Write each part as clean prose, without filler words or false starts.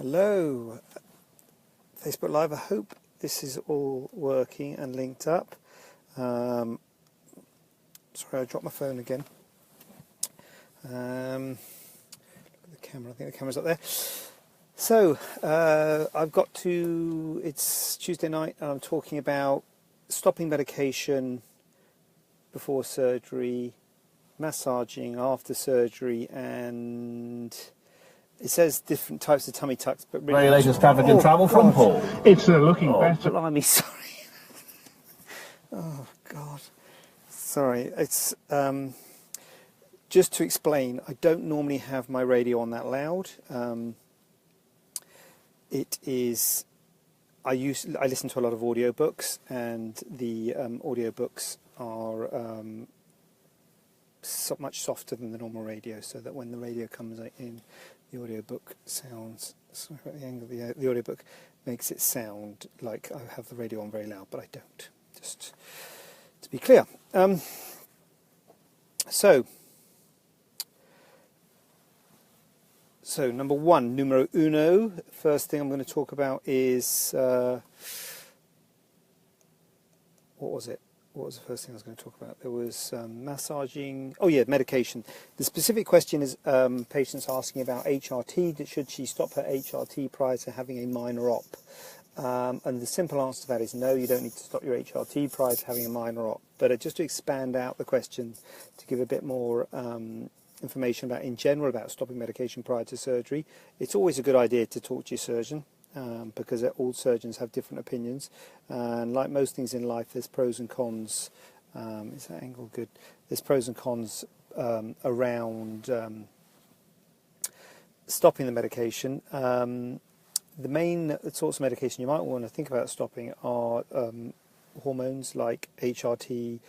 Hello, Facebook Live. I hope this is all working and linked up. Sorry, I dropped my phone again. Look at the camera. I think the camera's up there. So, it's Tuesday night and I'm talking about stopping medication before surgery, massaging after surgery, and it says different types of tummy tucks, but really... Latest traffic and travel from Paul. It's looking better. Blimey, sorry. Oh, God. Sorry. It's... just to explain, I don't normally have my radio on that loud. It is... I listen to a lot of audiobooks, and the audiobooks are much softer than the normal radio, so that when the radio comes in, the audiobook sounds... Sorry about the angle. The audiobook makes it sound like I have the radio on very loud, but I don't. Just to be clear. So number one, numero uno. First thing I'm going to talk about is what was it? What was the first thing I was going to talk about? There was massaging. Oh yeah, medication. The specific question is patients asking about HRT. Should she stop her HRT prior to having a minor op? And the simple answer to that is no, you don't need to stop your HRT prior to having a minor op. But just to expand out the question, to give a bit more information about, in general, about stopping medication prior to surgery, it's always a good idea to talk to your surgeon. Because all surgeons have different opinions, and like most things in life, there's pros and cons. Is that angle good? There's pros and cons around stopping the medication. The main sorts of medication you might want to think about stopping are hormones like HRT,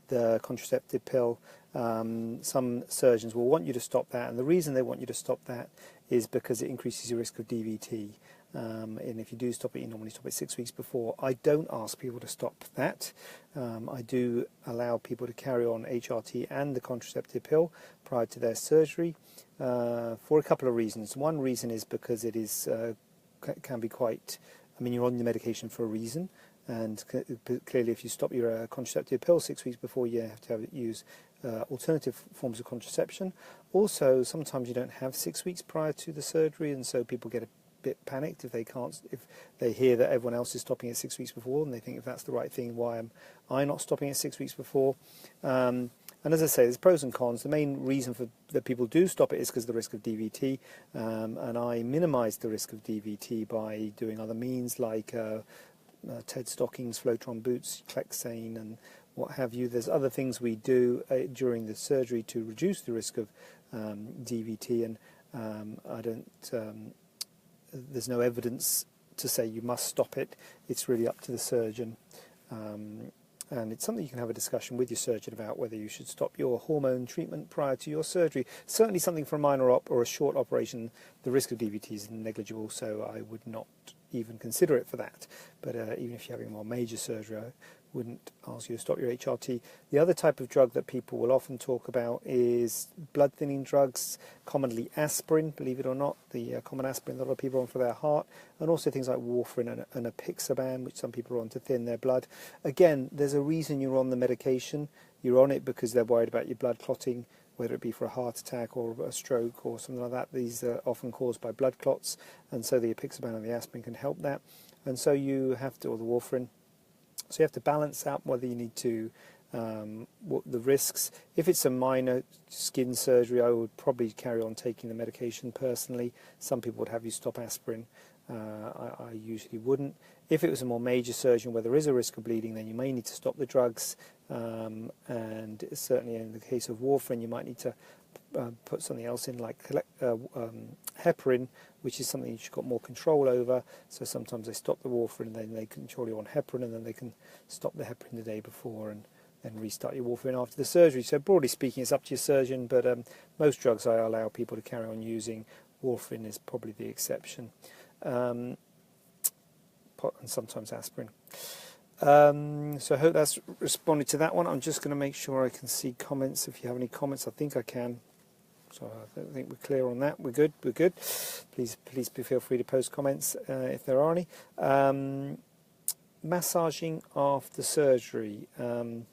the contraceptive pill. Some surgeons will want you to stop that, and the reason they want you to stop that is because it increases your risk of DVT. And if you do stop it, you normally stop it 6 weeks before. I don't ask people to stop that. I do allow people to carry on HRT and the contraceptive pill prior to their surgery for a couple of reasons. One reason is because it is can be quite... I mean, you're on the medication for a reason, and clearly if you stop your contraceptive pill 6 weeks before, you have to use alternative forms of contraception. Also, sometimes you don't have 6 weeks prior to the surgery, and so people get a bit panicked if they hear that everyone else is stopping it 6 weeks before, and they think, if that's the right thing, why am I not stopping it 6 weeks before? And as I say, there's pros and cons. The main reason that people do stop it is because of the risk of DVT, and I minimise the risk of DVT by doing other means like TED stockings, Flowtron boots, Clexane, and what have you. There's other things we do during the surgery to reduce the risk of DVT, and I don't... there's no evidence to say you must stop it. It's really up to the surgeon, and it's something you can have a discussion with your surgeon about, whether you should stop your hormone treatment prior to your surgery. Certainly something for a minor op or a short operation, the risk of DVT is negligible, so I would not even consider it for that. But even if you're having a more major surgery, I wouldn't ask you to stop your HRT. The other type of drug that people will often talk about is blood thinning drugs, commonly aspirin, believe it or not, the common aspirin that a lot of people are on for their heart, and also things like warfarin and apixaban, which some people are on to thin their blood. Again, there's a reason you're on the medication. You're on it because they're worried about your blood clotting, whether it be for a heart attack or a stroke or something like that. These are often caused by blood clots, and so the apixaban and the aspirin can help that. And so you have to, or the warfarin, so you have to balance out whether you need to, what the risks. If it's a minor skin surgery, I would probably carry on taking the medication personally. Some people would have you stop aspirin. I usually wouldn't. If it was a more major surgery where there is a risk of bleeding, then you may need to stop the drugs. And certainly in the case of warfarin, you might need to put something else in, like heparin, which is something you've got more control over. So sometimes they stop the warfarin and then they control you on heparin, and then they can stop the heparin the day before and then restart your warfarin after the surgery. So broadly speaking, it's up to your surgeon, but most drugs I allow people to carry on using. Warfarin is probably the exception, and sometimes aspirin. So I hope that's responded to that one. I'm just going to make sure I can see comments. If you have any comments, I think I can. So I think we're clear on that. We're good. We're good. Please feel free to post comments if there are any. Massaging after surgery. So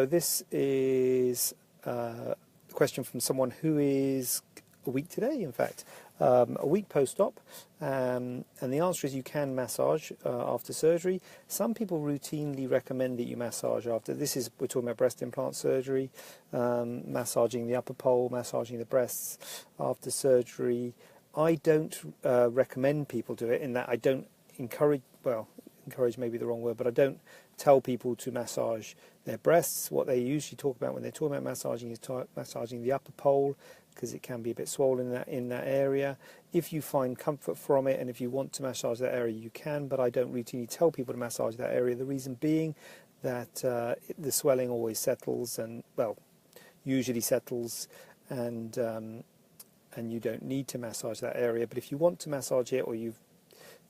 this is a question from someone who is a week today, in fact, a week post-op, and the answer is you can massage after surgery. Some people routinely recommend that you massage after. We're talking about breast implant surgery, massaging the upper pole, massaging the breasts after surgery. I don't recommend people do it, in that I don't encourage may be the wrong word, but I don't tell people to massage their breasts. What they usually talk about when they're talking about massaging is massaging the upper pole, because it can be a bit swollen in that area. If you find comfort from it and if you want to massage that area, you can, but I don't routinely tell people to massage that area. The reason being that the swelling always settles, and usually settles, and you don't need to massage that area. But if you want to massage it, or you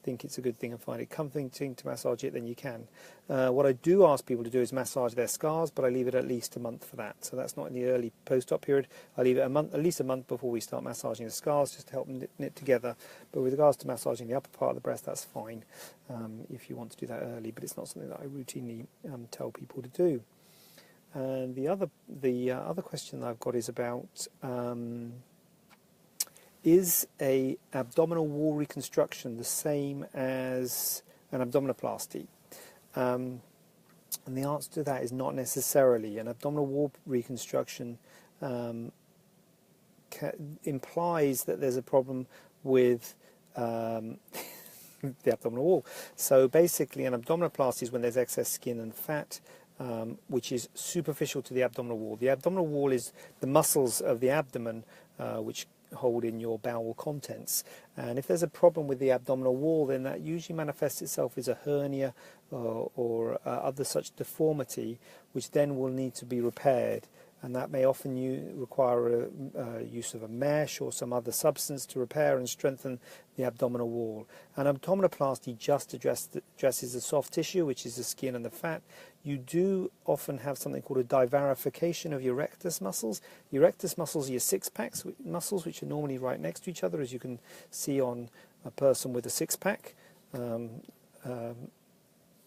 think it's a good thing and find it comforting to massage it, then you can. What I do ask people to do is massage their scars, but I leave it at least a month for that. So that's not in the early post-op period. I leave it at least a month before we start massaging the scars, just to help them knit together. But with regards to massaging the upper part of the breast, that's fine if you want to do that early, but it's not something that I routinely tell people to do. And the other question that I've got is about is a abdominal wall reconstruction the same as an abdominoplasty? And the answer to that is not necessarily. An abdominal wall reconstruction implies that there's a problem with the abdominal wall. So basically, an abdominoplasty is when there's excess skin and fat, which is superficial to the abdominal wall. The abdominal wall is the muscles of the abdomen, which hold in your bowel contents, and if there's a problem with the abdominal wall, then that usually manifests itself as a hernia or other such deformity, which then will need to be repaired, and that may often require use of a mesh or some other substance to repair and strengthen the abdominal wall. An abdominoplasty just addresses the soft tissue, which is the skin and the fat. You do often have something called a divarification of your rectus muscles. Your rectus muscles are your six-pack muscles, which are normally right next to each other, as you can see on a person with a six-pack.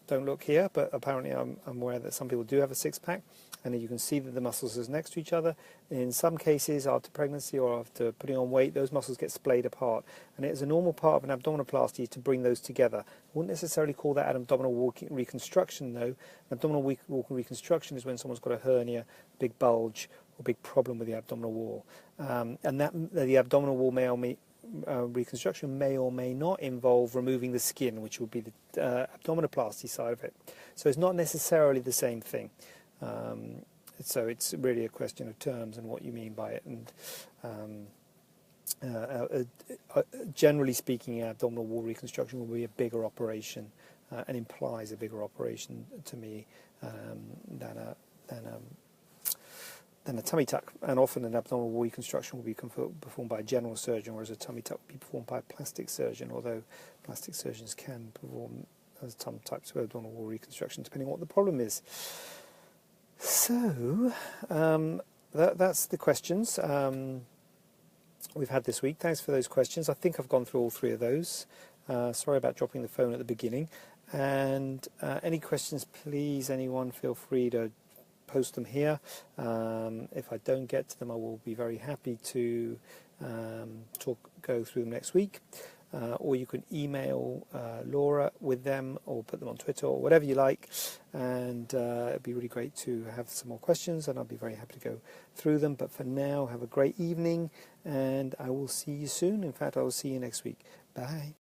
Don't look here, but apparently I'm aware that some people do have a six-pack, and you can see that the muscles are next to each other. In some cases, after pregnancy or after putting on weight, those muscles get splayed apart, and it is a normal part of an abdominoplasty to bring those together. I wouldn't necessarily call that an abdominal wall reconstruction, though. An abdominal wall reconstruction is when someone's got a hernia, a big bulge, or a big problem with the abdominal wall, and that the abdominal wall reconstruction may or may not involve removing the skin, which would be the abdominoplasty side of it. So it's not necessarily the same thing. So it's really a question of terms and what you mean by it. And generally speaking, abdominal wall reconstruction will be a bigger operation and implies a bigger operation to me than a tummy tuck, and often an abdominal wall reconstruction will be performed by a general surgeon, whereas a tummy tuck will be performed by a plastic surgeon, although plastic surgeons can perform some types of abdominal wall reconstruction depending on what the problem is. So that's the questions we've had this week. Thanks for those questions. I think I've gone through all three of those. Sorry about dropping the phone at the beginning. And any questions, please, anyone, feel free to post them here. If I don't get to them, I will be very happy to go through them next week. Or you can email Laura with them, or put them on Twitter, or whatever you like, and it'd be really great to have some more questions, and I'll be very happy to go through them. But for now, have a great evening, and I will see you soon. In fact, I will see you next week. Bye.